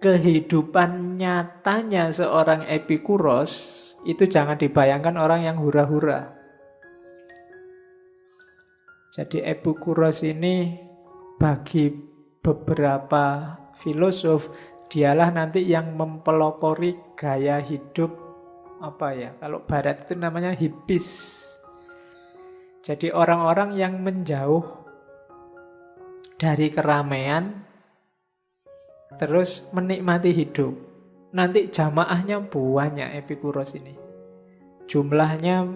kehidupan nyatanya seorang Epikuros itu jangan dibayangkan orang yang hura-hura. Jadi Epikuros ini bagi beberapa filosof dialah nanti yang mempelopori gaya hidup apa ya? Kalau barat itu namanya hippies. Jadi orang-orang yang menjauh dari keramaian terus menikmati hidup. Nanti jamaahnya banyak Epikuros ini. Jumlahnya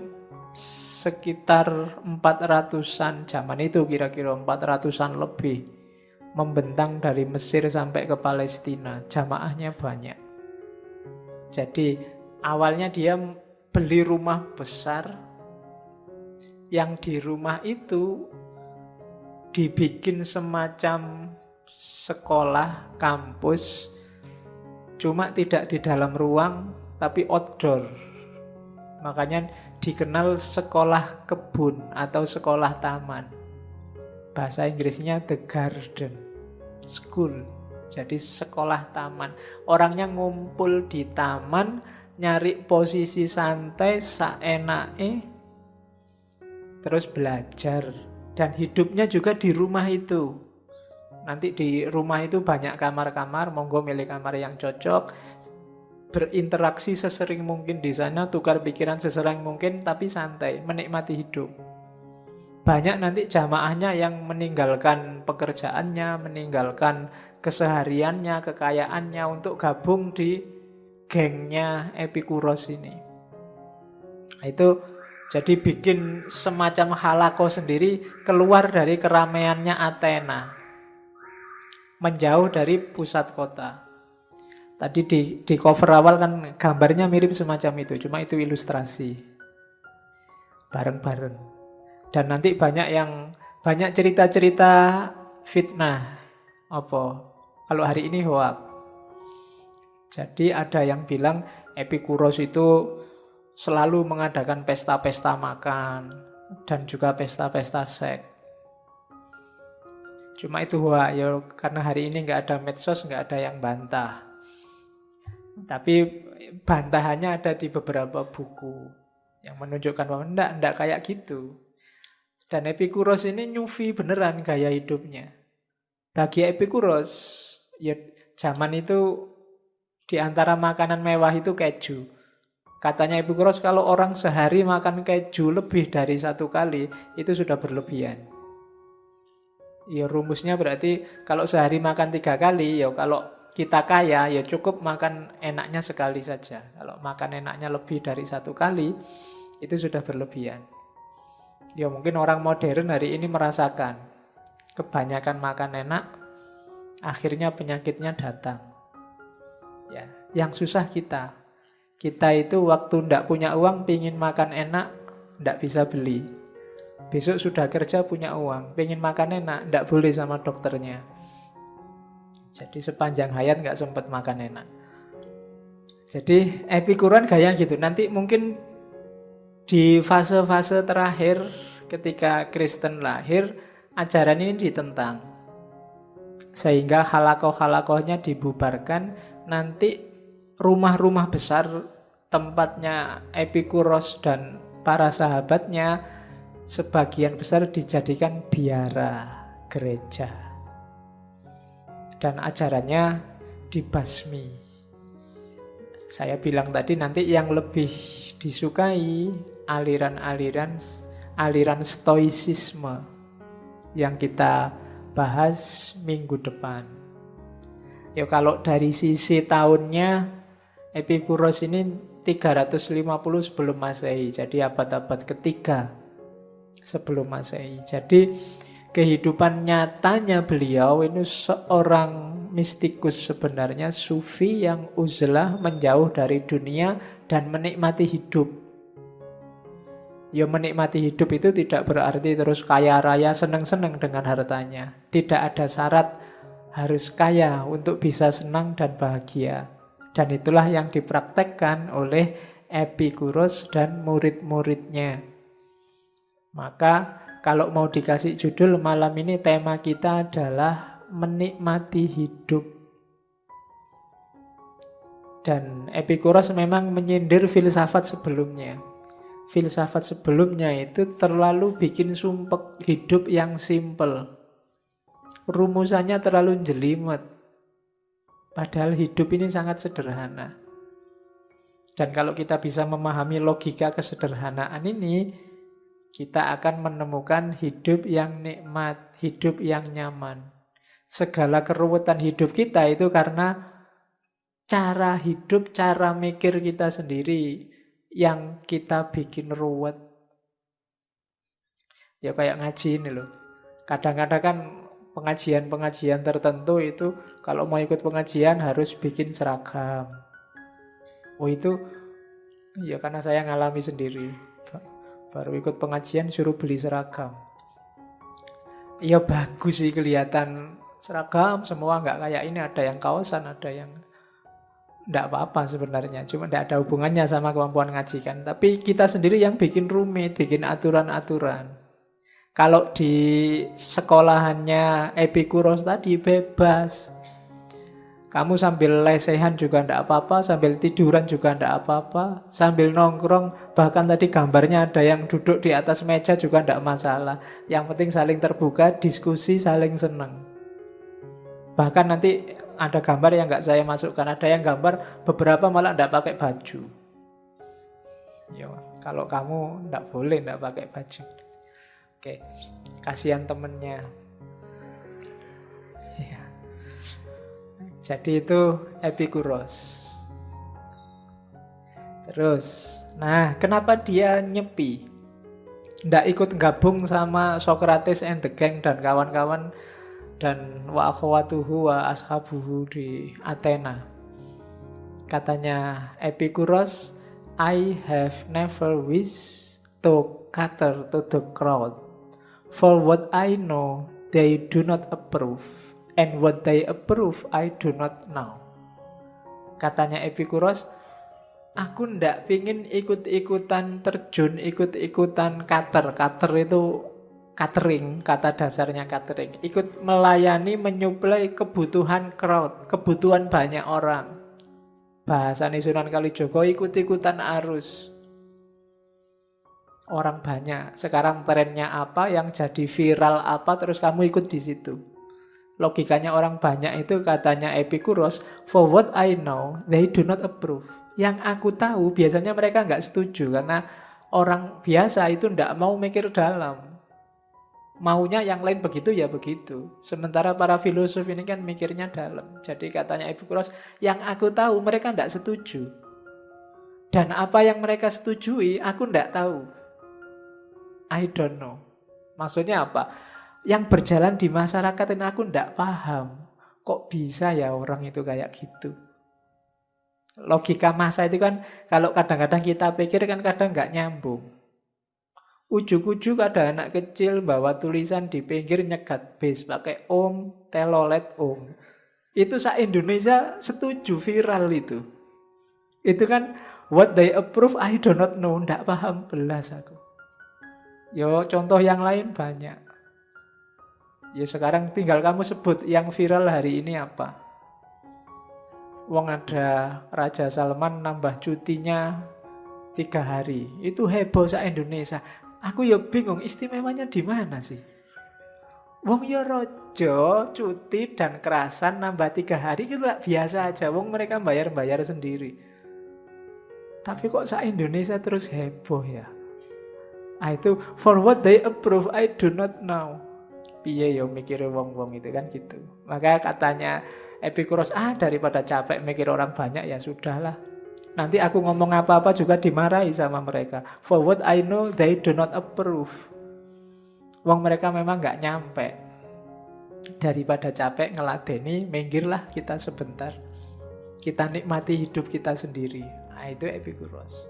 sekitar 400-an zaman itu, kira-kira 400-an lebih. Membentang dari Mesir sampai ke Palestina. Jamaahnya banyak. Jadi awalnya dia beli rumah besar. Yang di rumah itu dibikin semacam sekolah, kampus, cuma tidak di dalam ruang, tapi outdoor. Makanya dikenal sekolah kebun atau sekolah taman. Bahasa Inggrisnya the garden school. Jadi sekolah taman. Orangnya ngumpul di taman, nyari posisi santai, saenake, terus belajar. Dan hidupnya juga di rumah itu. Nanti di rumah itu banyak kamar-kamar, monggo milih kamar yang cocok. Berinteraksi sesering mungkin di sana, tukar pikiran sesering mungkin, tapi santai, menikmati hidup. Banyak nanti jamaahnya yang meninggalkan pekerjaannya, meninggalkan kesehariannya, kekayaannya untuk gabung di gengnya Epikuros ini. Itu jadi bikin semacam halako sendiri keluar dari keramaiannya Athena. Menjauh dari pusat kota. Tadi di cover awal kan gambarnya mirip semacam itu, cuma itu ilustrasi. Bareng-bareng. Dan nanti banyak cerita-cerita fitnah. Apa? Kalau hari ini hoax. Jadi ada yang bilang Epikuros itu selalu mengadakan pesta-pesta makan dan juga pesta-pesta seks. Cuma itu ya karena hari ini nggak ada medsos, nggak ada yang bantah. Tapi bantahannya ada di beberapa buku yang menunjukkan bahwa enggak kayak gitu. Dan Epikuros ini nyufi beneran gaya hidupnya. Bagi Epikuros, ya zaman itu di antara makanan mewah itu keju. Katanya Epikuros kalau orang sehari makan keju lebih dari 1 kali, itu sudah berlebihan. Ya rumusnya berarti kalau sehari makan 3 kali, ya kalau kita kaya ya cukup makan enaknya sekali saja. Kalau makan enaknya lebih dari 1 kali, itu sudah berlebihan. Ya mungkin orang modern hari ini merasakan kebanyakan makan enak, akhirnya penyakitnya datang. Ya, yang susah kita. Kita itu waktu ndak punya uang, pingin makan enak, ndak bisa beli. Besok sudah kerja punya uang, pengen makan enak, ndak boleh sama dokternya. Jadi sepanjang hayat nggak sempat makan enak. Jadi Epikuran gaya gitu. Nanti mungkin di fase-fase terakhir ketika Kristen lahir, ajaran ini ditentang. Sehingga halakoh-halakohnya dibubarkan. Nanti rumah-rumah besar tempatnya Epikuros dan para sahabatnya sebagian besar dijadikan biara gereja. Dan ajarannya dibasmi. Saya bilang tadi nanti yang lebih disukai aliran stoicisme yang kita bahas minggu depan. Ya kalau dari sisi tahunnya Epikuros ini 350 sebelum Masehi, jadi abad-abad ketiga sebelum Masehi. Jadi kehidupan nyatanya beliau ini seorang mistikus sebenarnya, sufi yang uzlah, menjauh dari dunia dan menikmati hidup. Ya menikmati hidup itu tidak berarti terus kaya raya senang-senang dengan hartanya. Tidak ada syarat harus kaya untuk bisa senang dan bahagia. Dan itulah yang dipraktekkan oleh Epikuros dan murid-muridnya. Maka kalau mau dikasih judul malam ini, tema kita adalah menikmati hidup. Dan Epikuros memang menyindir filsafat sebelumnya. Filsafat sebelumnya itu terlalu bikin sumpek, hidup yang simple. Rumusannya terlalu jelimet. Padahal hidup ini sangat sederhana. Dan kalau kita bisa memahami logika kesederhanaan ini, kita akan menemukan hidup yang nikmat, hidup yang nyaman. Segala keruwetan hidup kita itu karena cara hidup, cara mikir kita sendiri yang kita bikin ruwet. Ya kayak ngaji ini loh. Kadang-kadang kan pengajian-pengajian tertentu itu kalau mau ikut pengajian harus bikin seragam. Oh itu ya karena saya ngalami sendiri. Baru ikut pengajian suruh beli seragam. Ya bagus sih kelihatan seragam semua, nggak kayak ini, ada yang kaosan, ada yang nggak apa-apa sebenarnya, cuma nggak ada hubungannya sama kemampuan ngaji kan. Tapi kita sendiri yang bikin rumit, bikin aturan-aturan. Kalau di sekolahannya Epikuros tadi bebas. Kamu sambil lesehan juga ndak apa-apa, sambil tiduran juga ndak apa-apa, sambil nongkrong, bahkan tadi gambarnya ada yang duduk di atas meja juga ndak masalah. Yang penting saling terbuka, diskusi, saling senang. Bahkan nanti ada gambar yang nggak saya masukkan, ada yang gambar beberapa malah ndak pakai baju. Ya, kalau kamu ndak boleh ndak pakai baju. Oke, kasihan temennya. Ya. Jadi itu Epikuros. Terus, nah kenapa dia nyepi? Ndak ikut gabung sama Socrates and the gang dan kawan-kawan dan wa akhwatuhu wa ashabuhu di Athena. Katanya Epikuros, I have never wished to cater to the crowd. For what I know, they do not approve. And what they approve, I do not know. Katanya Epikuros, aku ndak pingin ikut-ikutan terjun, ikut-ikutan cater. Cater itu catering, kata dasarnya catering. Ikut melayani, menyuplai kebutuhan crowd, kebutuhan banyak orang. Bahasa Sunan Kalijogo, ikut-ikutan arus. Orang banyak. Sekarang trennya apa, yang jadi viral apa, terus kamu ikut di situ. Logikanya orang banyak itu katanya Epikuros, for what I know, they do not approve. Yang aku tahu biasanya mereka nggak setuju karena orang biasa itu nggak mau mikir dalam. Maunya yang lain begitu ya begitu. Sementara para filosof ini kan mikirnya dalam. Jadi katanya Epikuros, yang aku tahu mereka nggak setuju. Dan apa yang mereka setujui aku nggak tahu. I don't know. Maksudnya apa? Yang berjalan di masyarakat ini aku ndak paham. Kok bisa ya orang itu kayak gitu? Logika masa itu kan kalau kadang-kadang kita pikir kan kadang nggak nyambung. Ujuk-ujuk ada anak kecil bawa tulisan di pinggir nyegat bis pakai om, telolet om. Itu se-Indonesia setuju, viral itu. Itu kan what they approve I do not know, ndak paham belas aku. Yo contoh yang lain banyak. Ya sekarang tinggal kamu sebut yang viral hari ini apa. Wong ada Raja Salman nambah cutinya 3 hari. Itu heboh se-Indonesia. Aku ya bingung istimewanya di mana sih? Wong ya rojo, cuti dan kerasan nambah 3 hari itu biasa aja. Wong mereka bayar-bayar sendiri. Tapi kok se-Indonesia terus heboh ya? Itu for what they approve I do not know. Piye yo mikirnya wong-wong itu kan gitu. Maka katanya Epikuros, daripada capek mikir orang banyak ya sudahlah. Nanti aku ngomong apa-apa juga dimarahi sama mereka. For what I know they do not approve. Wong mereka memang gak nyampe. Daripada capek ngeladeni, minggirlah kita sebentar. Kita nikmati hidup kita sendiri. Nah itu Epikuros.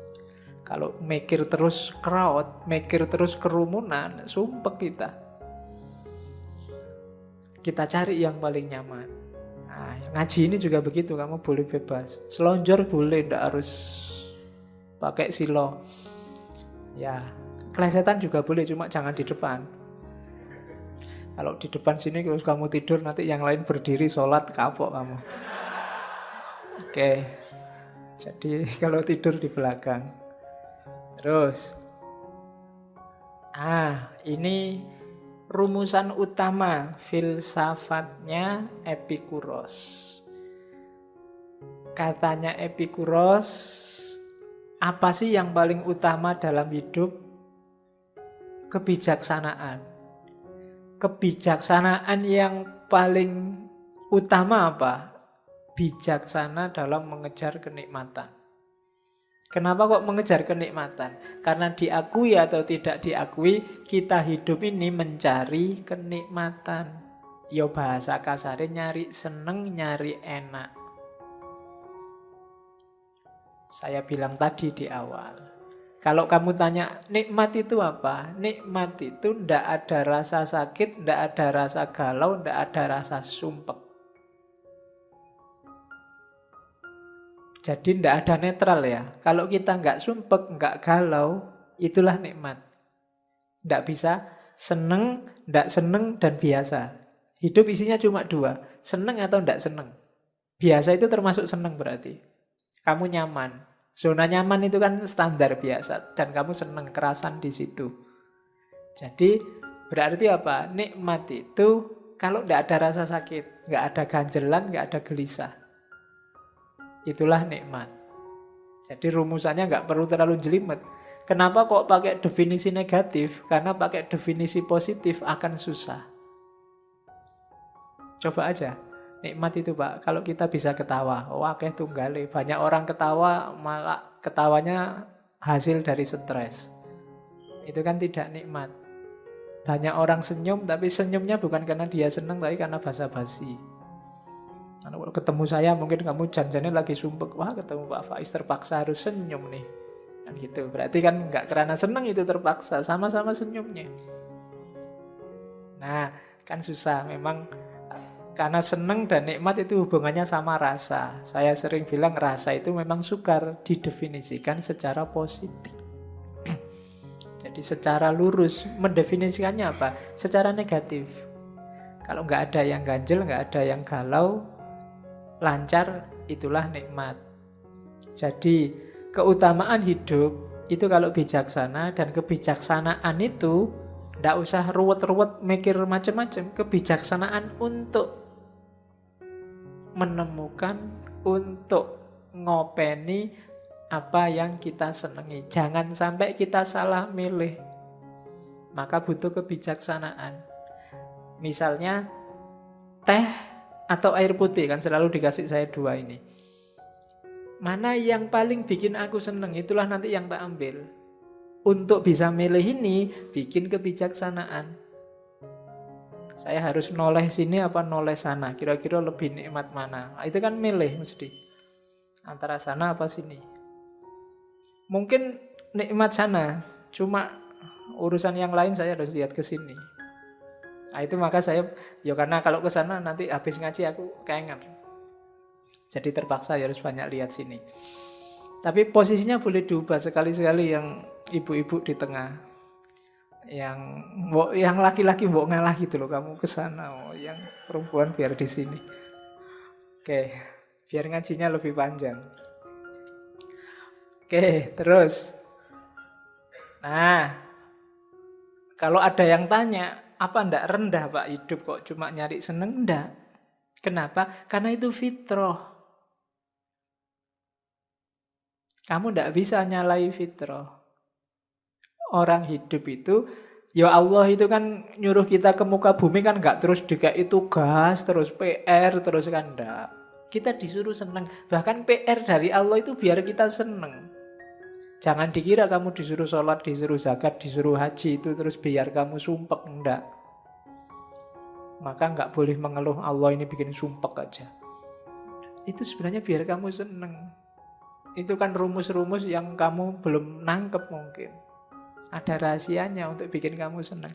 Kalau mikir terus crowd, mikir terus kerumunan, sumpek kita. Kita cari yang paling nyaman. Nah, ngaji ini juga begitu, kamu boleh bebas. Selonjor boleh, tidak harus pakai silo. Ya, kelesetan juga boleh, cuma jangan di depan. Kalau di depan sini terus kamu tidur, nanti yang lain berdiri sholat, kapok kamu. Oke. Jadi kalau tidur di belakang. Terus. Ini rumusan utama filsafatnya Epikuros. Katanya Epikuros, apa sih yang paling utama dalam hidup? Kebijaksanaan. Kebijaksanaan yang paling utama apa? Bijaksana dalam mengejar kenikmatan. Kenapa kok mengejar kenikmatan? Karena diakui atau tidak diakui, kita hidup ini mencari kenikmatan. Yo bahasa kasarnya nyari seneng, nyari enak. Saya bilang tadi di awal. Kalau kamu tanya, nikmat itu apa? Nikmat itu ndak ada rasa sakit, ndak ada rasa galau, ndak ada rasa sumpek. Jadi tidak ada netral ya. Kalau kita nggak sumpek, nggak galau, itulah nikmat. Tidak bisa seneng, tidak seneng, dan biasa. Hidup isinya cuma dua, seneng atau tidak seneng. Biasa itu termasuk seneng berarti. Kamu nyaman. Zona nyaman itu kan standar biasa. Dan kamu seneng, kerasan di situ. Jadi berarti apa? Nikmat itu kalau tidak ada rasa sakit, nggak ada ganjelan, nggak ada gelisah. Itulah nikmat. Jadi rumusannya nggak perlu terlalu jelimet. Kenapa kok pakai definisi negatif? Karena pakai definisi positif akan susah. Coba aja. Nikmat itu Pak, kalau kita bisa ketawa. Wah, kayak tunggale. Banyak orang ketawa, malah ketawanya hasil dari stres. Itu kan tidak nikmat. Banyak orang senyum, tapi senyumnya bukan karena dia senang, tapi karena basa-basi. Kalau ketemu saya mungkin kamu janjinya lagi sumpek. Wah, ketemu Pak Faiz terpaksa harus senyum nih. Kan gitu. Berarti kan nggak karena senang itu terpaksa. Sama-sama senyumnya. Nah, kan susah. Memang karena senang dan nikmat itu hubungannya sama rasa. Saya sering bilang rasa itu memang sukar didefinisikan secara positif. Jadi secara lurus. Mendefinisikannya apa? Secara negatif. Kalau nggak ada yang ganjel, nggak ada yang galau, lancar, itulah nikmat. Jadi keutamaan hidup itu kalau bijaksana, dan kebijaksanaan itu tidak usah ruwet-ruwet mikir macam-macam. Kebijaksanaan untuk menemukan, untuk ngopeni apa yang kita senangi. Jangan sampai kita salah milih. Maka butuh kebijaksanaan. Misalnya teh atau air putih, kan selalu dikasih saya dua ini. Mana yang paling bikin aku seneng, itulah nanti yang tak ambil. Untuk bisa milih ini, bikin kebijaksanaan. Saya harus noleh sini apa noleh sana, kira-kira lebih nikmat mana. Itu kan milih mesti. Antara sana apa sini. Mungkin nikmat sana, cuma urusan yang lain saya harus lihat ke sini. Nah, itu maka saya, ya karena kalau ke sana nanti habis ngaji aku keenger. Jadi terpaksa harus banyak lihat sini. Tapi posisinya boleh diubah sekali-sekali, yang ibu-ibu di tengah. Yang laki-laki mbok ngalah gitu loh, kamu ke sana. Yang perempuan biar di sini. Oke, biar ngajinya lebih panjang. Oke, terus. Nah, kalau ada yang tanya, apa ndak rendah Pak hidup kok cuma nyari seneng? Ndak. Kenapa? Karena itu fitrah. Kamu ndak bisa nyalai fitrah. Orang hidup itu, ya Allah itu kan nyuruh kita ke muka bumi kan nggak terus dikai tugas, terus PR, terus kan ndak. Kita disuruh seneng. Bahkan PR dari Allah itu biar kita seneng. Jangan dikira kamu disuruh sholat, disuruh zakat, disuruh haji itu terus biar kamu sumpek, enggak. Maka enggak boleh mengeluh Allah ini bikin sumpek aja. Itu sebenarnya biar kamu seneng. Itu kan rumus-rumus yang kamu belum nangkep mungkin. Ada rahasianya untuk bikin kamu seneng.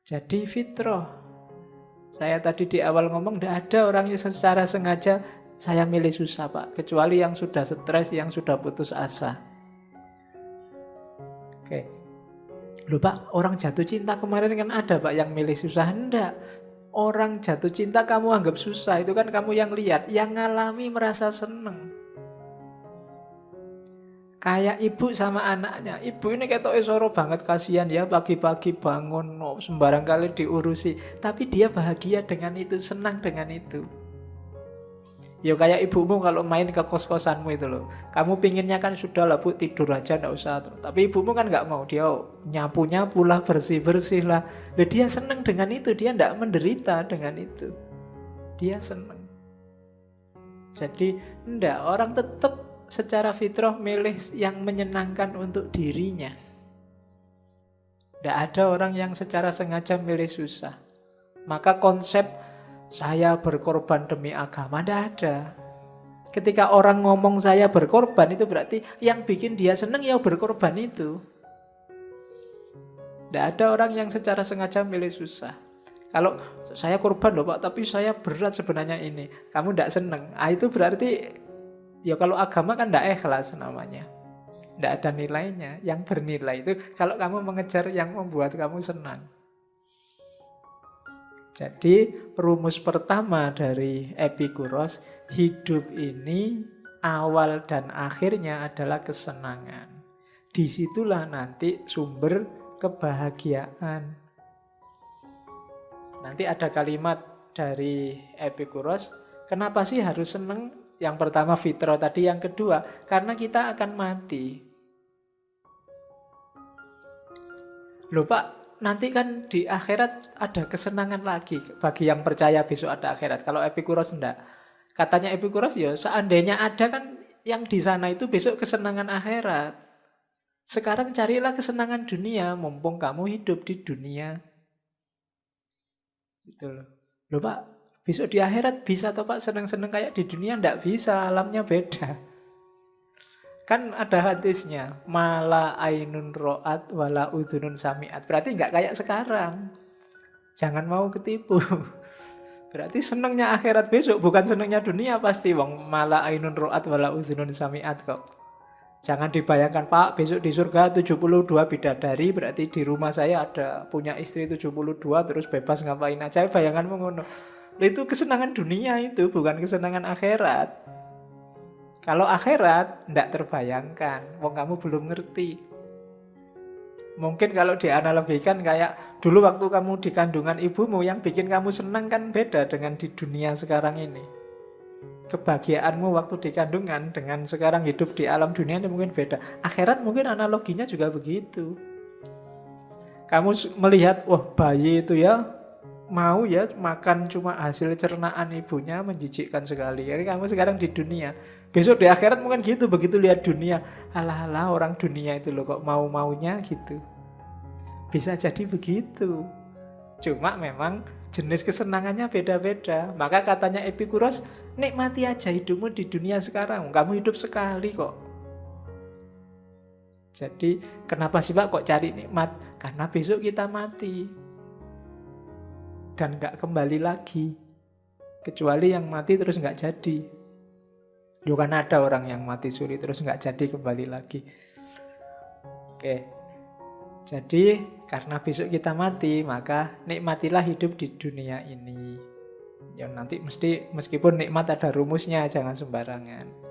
Jadi fitrah. Saya tadi di awal ngomong, enggak ada orang yang secara sengaja saya milih susah Pak, kecuali yang sudah stres, yang sudah putus asa. Oke. Loh Pak, orang jatuh cinta kemarin kan ada Pak yang milih susah. Enggak. Orang jatuh cinta kamu anggap susah, itu kan kamu yang lihat. Yang ngalami merasa seneng. Kayak ibu sama anaknya. Ibu ini ketoknya soro banget, kasihan ya, pagi-pagi bangun, sembarang kali diurusi. Tapi dia bahagia dengan itu, senang dengan itu. Ya kayak ibumu kalau main ke kos-kosanmu itu loh. Kamu pinginnya kan sudah lah bu, tidur aja nggak usah. Tapi ibumu kan nggak mau, dia nyapu-nyapu lah, bersih-bersih lah. Loh, dia senang dengan itu, dia nggak menderita dengan itu. Dia senang. Jadi enggak, orang tetap secara fitrah milih yang menyenangkan untuk dirinya. Enggak ada orang yang secara sengaja milih susah. Maka konsep saya berkorban demi agama, tidak ada. Ketika orang ngomong saya berkorban, itu berarti yang bikin dia senang ya berkorban itu. Tidak ada orang yang secara sengaja milih susah. Kalau saya korban loh Pak, tapi saya berat sebenarnya ini, kamu tidak senang. Itu berarti, ya kalau agama kan tidak ikhlas namanya. Tidak ada nilainya. Yang bernilai itu kalau kamu mengejar yang membuat kamu senang. Jadi rumus pertama dari Epikuros, hidup ini awal dan akhirnya adalah kesenangan. Disitulah nanti sumber kebahagiaan. Nanti ada kalimat dari Epikuros, kenapa sih harus senang? Yang pertama fitrah tadi, yang kedua karena kita akan mati. Loh Pak, nanti kan di akhirat ada kesenangan lagi bagi yang percaya besok ada akhirat. Kalau Epikuros enggak. Katanya Epikuros ya seandainya ada kan yang di sana itu besok kesenangan akhirat. Sekarang carilah kesenangan dunia mumpung kamu hidup di dunia. Gitu loh. Loh Pak, besok di akhirat bisa toh Pak senang-senang kayak di dunia? Enggak bisa, alamnya beda. Kan ada hadisnya, mala ainun ro'at wala udhunun sami'at. Berarti nggak kayak sekarang. Jangan mau ketipu. Berarti senangnya akhirat besok, bukan senangnya dunia pasti. Wong mala ainun ro'at wala udhunun sami'at kok. Jangan dibayangkan, Pak, besok di surga 72 bidadari, berarti di rumah saya ada punya istri 72, terus bebas ngapain aja. Bayanganmu ngono. Itu kesenangan dunia itu, bukan kesenangan akhirat. Kalau akhirat, tidak terbayangkan. Wong kamu belum ngerti. Mungkin kalau dianalogikan kayak dulu waktu kamu di kandungan ibumu, yang bikin kamu senang kan beda dengan di dunia sekarang ini. Kebahagiaanmu waktu di kandungan dengan sekarang hidup di alam dunia ini mungkin beda. Akhirat mungkin analoginya juga begitu. Kamu melihat, wah bayi itu ya, mau ya makan cuma hasil cernaan ibunya, menjijikkan sekali. Jadi kamu sekarang di dunia. Besok di akhirat mungkin gitu, begitu lihat dunia. Alah-alah orang dunia itu loh kok mau-maunya gitu. Bisa jadi begitu. Cuma memang jenis kesenangannya beda-beda. Maka katanya Epikuros, nikmati aja hidupmu di dunia sekarang. Kamu hidup sekali kok. Jadi kenapa sih Pak kok cari nikmat? Karena besok kita mati. Dan gak kembali lagi. Kecuali yang mati terus gak jadi. Kan ada orang yang mati suri terus gak jadi kembali lagi. Oke. Jadi karena besok kita mati, maka nikmatilah hidup di dunia ini. Ya nanti mesti meskipun nikmat ada rumusnya, jangan sembarangan.